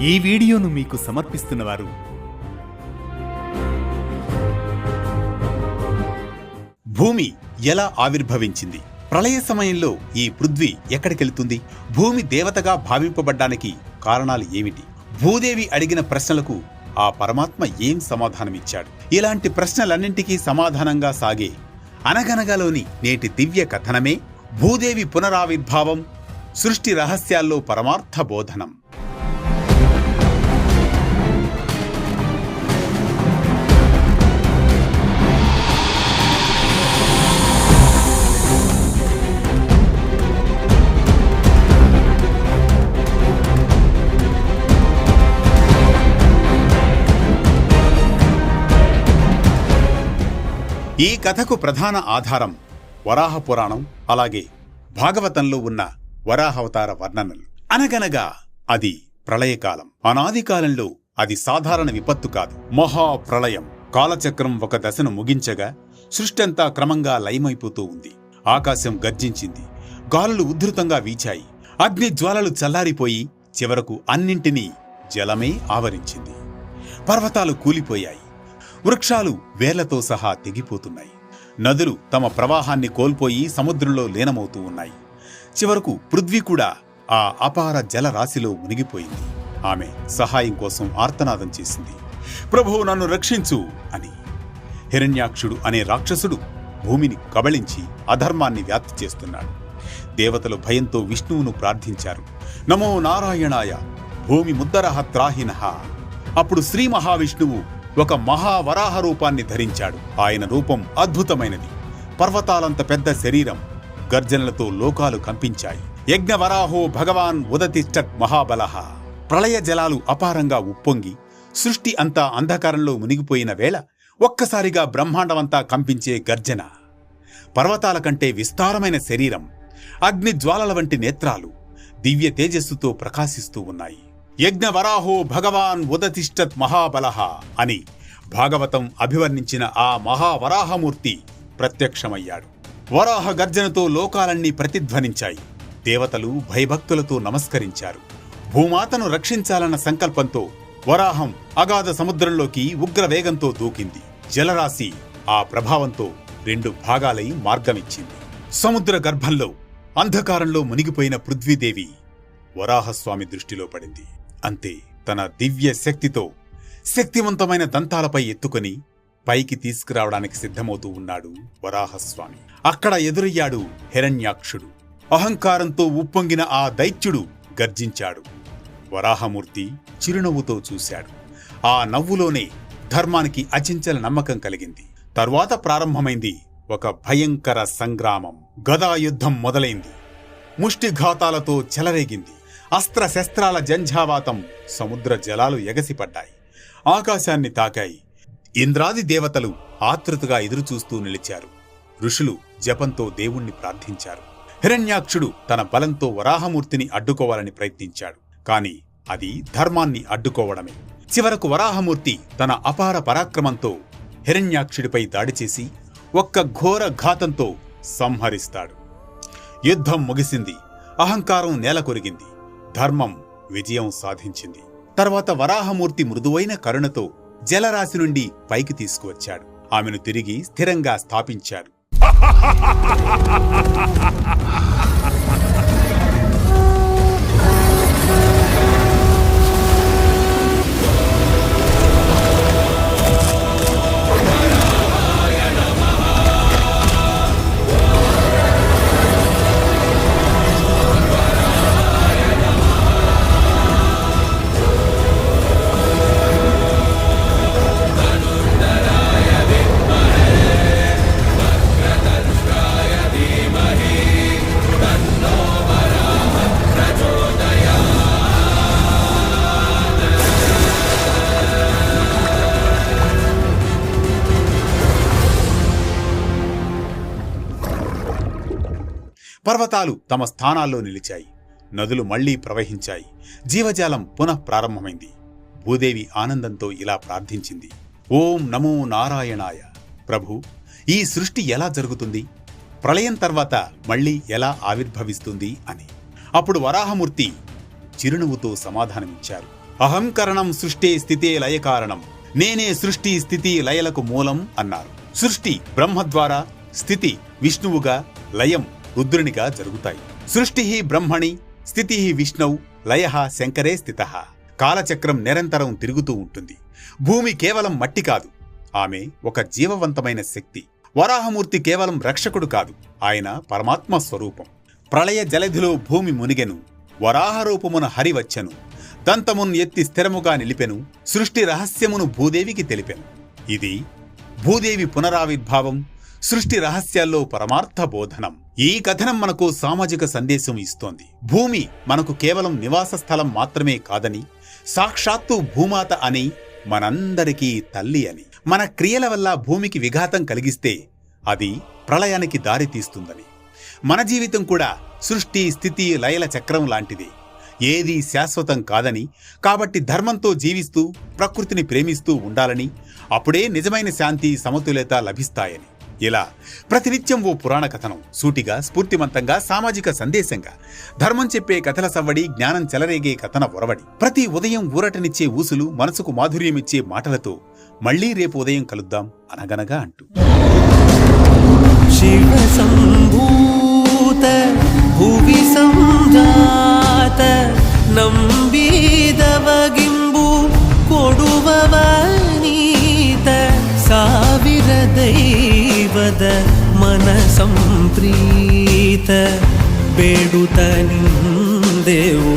ఈ వీడియోను మీకు సమర్పిస్తున్నవారు భూమి ఎలా ఆవిర్భవించింది? ప్రళయ సమయంలో ఈ పృథ్వీ ఎక్కడికెళ్తుంది? భూమి దేవతగా భావింపబడ్డానికి కారణాలు ఏమిటి? భూదేవి అడిగిన ప్రశ్నలకు ఆ పరమాత్మ ఏం సమాధానమిచ్చాడు? ఇలాంటి ప్రశ్నలన్నింటికీ సమాధానంగా సాగే అనగనగలోని నేటి దివ్య కథనమే భూదేవి పునరావిర్భావం, సృష్టి రహస్యాల్లో పరమార్థ బోధనం. ఈ కథకు ప్రధాన ఆధారం వరాహ పురాణం, అలాగే భాగవతంలో ఉన్న వరాహావతార వర్ణనలు. అనగనగా అది ప్రళయకాలం. అనాది కాలంలో అది సాధారణ విపత్తు కాదు, మహాప్రళయం. కాలచక్రం ఒక దశను ముగించగా సృష్టంతా క్రమంగా లయమైపోతూ ఉంది. ఆకాశం గర్జించింది, గాలులు ఉద్ధృతంగా వీచాయి, అగ్ని జ్వాలలు చల్లారిపోయి చివరకు అన్నింటినీ జలమే ఆవరించింది. పర్వతాలు కూలిపోయాయి, వృక్షాలు వేర్లతో సహా తెగిపోతున్నాయి, నదులు తమ ప్రవాహాన్ని కోల్పోయి సముద్రంలో లీనమవుతూ ఉన్నాయి. చివరకు పృథ్వీ కూడా ఆ అపార జలరాశిలో మునిగిపోయింది. ఆమె సహాయం కోసం ఆర్తనాదం చేసింది, ప్రభు నన్ను రక్షించు అని. హిరణ్యాక్షుడు అనే రాక్షసుడు భూమిని కబళించి అధర్మాన్ని వ్యాప్తి చేస్తున్నాడు. దేవతలు భయంతో విష్ణువును ప్రార్థించారు, నమో నారాయణాయ భూమి ముద్దరహ త్రాహినః. అప్పుడు శ్రీ మహావిష్ణువు ఒక మహావరాహ రూపాన్ని ధరించాడు. ఆయన రూపం అద్భుతమైనది. పర్వతాలంత పెద్ద శరీరం, గర్జనలతో లోకాలు కంపించాయి. యజ్ఞవరాహో భగవాన్ ఉదతిష్టత్ మహాబలః. ప్రళయ జలాలు అపారంగా ఉప్పొంగి సృష్టి అంతా అంధకారంలో మునిగిపోయిన వేళ ఒక్కసారిగా బ్రహ్మాండమంతా కంపించే గర్జన. పర్వతాల కంటే విస్తారమైన శరీరం, అగ్ని జ్వాలల వంటి నేత్రాలు దివ్య తేజస్సుతో ప్రకాశిస్తూ ఉన్నాయి. యజ్ఞవరాహో భగవాన్ ఉదతిష్టత్ మహాబలః అని భాగవతం అభివర్ణించిన ఆ మహావరాహమూర్తి ప్రత్యక్షమయ్యాడు. వరాహ గర్జనతో లోకాలన్నీ ప్రతిధ్వనించాయి. దేవతలు భయభక్తులతో నమస్కరించారు. భూమాతను రక్షించాలన్న సంకల్పంతో వరాహం అగాధ సముద్రంలోకి ఉగ్రవేగంతో దూకింది. జలరాశి ఆ ప్రభావంతో 2 భాగాలై మార్గమిచ్చింది. సముద్ర గర్భంలో అంధకారంలో మునిగిపోయిన పృథ్వీదేవి వరాహస్వామి దృష్టిలో పడింది. అంతే, తన దివ్య శక్తితో శక్తివంతమైన దంతాలపై ఎత్తుకొని పైకి తీసుకురావడానికి సిద్ధమవుతూ ఉన్నాడు వరాహస్వామి. అక్కడ ఎదురయ్యాడు హిరణ్యాక్షుడు. అహంకారంతో ఉప్పొంగిన ఆ దైత్యుడు గర్జించాడు. వరాహమూర్తి చిరునవ్వుతో చూశాడు. ఆ నవ్వులోనే ధర్మానికి అచంచల నమ్మకం కలిగింది. తరువాత ప్రారంభమైంది ఒక భయంకర సంగ్రామం. గదాయుద్ధం మొదలైంది. ముష్టిఘాతాలతో చెలరేగింది. అస్త్రశస్త్రాల జంఝావాతం, సముద్ర జలాలు ఎగసిపడ్డాయి, ఆకాశాన్ని తాకాయి. ఇంద్రాది దేవతలు ఆతృతగా ఎదురుచూస్తూ నిలిచారు. ఋషులు జపంతో దేవుణ్ణి ప్రార్థించారు. హిరణ్యాక్షుడు తన బలంతో వరాహమూర్తిని అడ్డుకోవాలని ప్రయత్నించాడు. కాని అది ధర్మాన్ని అడ్డుకోవడమే. చివరకు వరాహమూర్తి తన అపార పరాక్రమంతో హిరణ్యాక్షుడిపై దాడి చేసి ఒక్క ఘోర ఘాతంతో సంహరిస్తాడు. యుద్ధం ముగిసింది. అహంకారం నేలకొరిగింది. ధర్మం విజయం సాధించింది. తర్వాత వరాహమూర్తి మృదువైన కరుణతో జలరాశి నుండి పైకి తీసుకువచ్చాడు. ఆమెను తిరిగి స్థిరంగా స్థాపించాడు. పర్వతాలు తమ స్థానాల్లో నిలిచాయి. నదులు మళ్లీ ప్రవహించాయి. జీవజాలం పునః ప్రారంభమైంది. భూదేవి ఆనందంతో ఇలా ప్రార్థించింది, ఓం నమో నారాయణాయ. ప్రభు, ఈ సృష్టి ఎలా జరుగుతుంది? ప్రళయం తర్వాత మళ్లీ ఎలా ఆవిర్భవిస్తుంది అని. అప్పుడు వరాహమూర్తి చిరునవ్వుతో సమాధానమిచ్చారు, అహంకరణం సృష్టి స్థితే లయ కారణం. నేనే సృష్టి స్థితి లయలకు మూలం అన్నారు. సృష్టి బ్రహ్మ ద్వారా, స్థితి విష్ణువుగా, లయం రుద్రునిగా జరుగుతాయి. సృష్టి బ్రహ్మణి, స్థితి విష్ణువు, లయ శంకరే స్థిత. కాలచక్రం నిరంతరం తిరుగుతూ ఉంటుంది. భూమి కేవలం మట్టి కాదు, ఆమె ఒక జీవవంతమైన శక్తి. వరాహమూర్తి కేవలం రక్షకుడు కాదు, ఆయన పరమాత్మ స్వరూపం. ప్రళయ జలధిలో భూమి మునిగెను, వరాహరూపమున హరి వచ్చెను. దంతమును ఎత్తి స్థిరముగా నిలిపెను, సృష్టి రహస్యమును భూదేవికి తెలిపెను. ఇది భూదేవి పునరావిర్భావం, సృష్టి రహస్యాల్లో పరమార్థ బోధనం. ఈ కథనం మనకు సామాజిక సందేశం ఇస్తోంది. భూమి మనకు కేవలం నివాస స్థలం మాత్రమే కాదని, సాక్షాత్తు భూమాత అని, మనందరికీ తల్లి అని. మన క్రియల వల్ల భూమికి విఘాతం కలిగిస్తే అది ప్రళయానికి దారి తీస్తుందని. మన జీవితం కూడా సృష్టి స్థితి లయల చక్రం లాంటిది. ఏదీ శాశ్వతం కాదని, కాబట్టి ధర్మంతో జీవిస్తూ ప్రకృతిని ప్రేమిస్తూ ఉండాలని, అప్పుడే నిజమైన శాంతి సమతుల్యత లభిస్తాయని. ఇలా ప్రతినిత్యం ఓ పురాణ కథనం, సూటిగా స్ఫూర్తివంతంగా సామాజిక సందేశంగా, ధర్మం చెప్పే కథల సవ్వడి, జ్ఞానం చెలరేగే కథన ఒరవడి. ప్రతి ఉదయం ఊరటనిచ్చే ఊసులు, మనసుకు మాధుర్యమిచ్చే మాటలతో మళ్లీ రేపు ఉదయం కలుద్దాం అనగనగా అంటూ. శివ సంభూత భువి సంజాత ನಂಬಿದವಗಿಂಬು ಕೊಡುವವನೀತ ಸಾವಿರ ದೈವದ ಮನ ಸಂಪ್ರೀತ ಬೇಡುತ್ತ ನಿಂದೆವು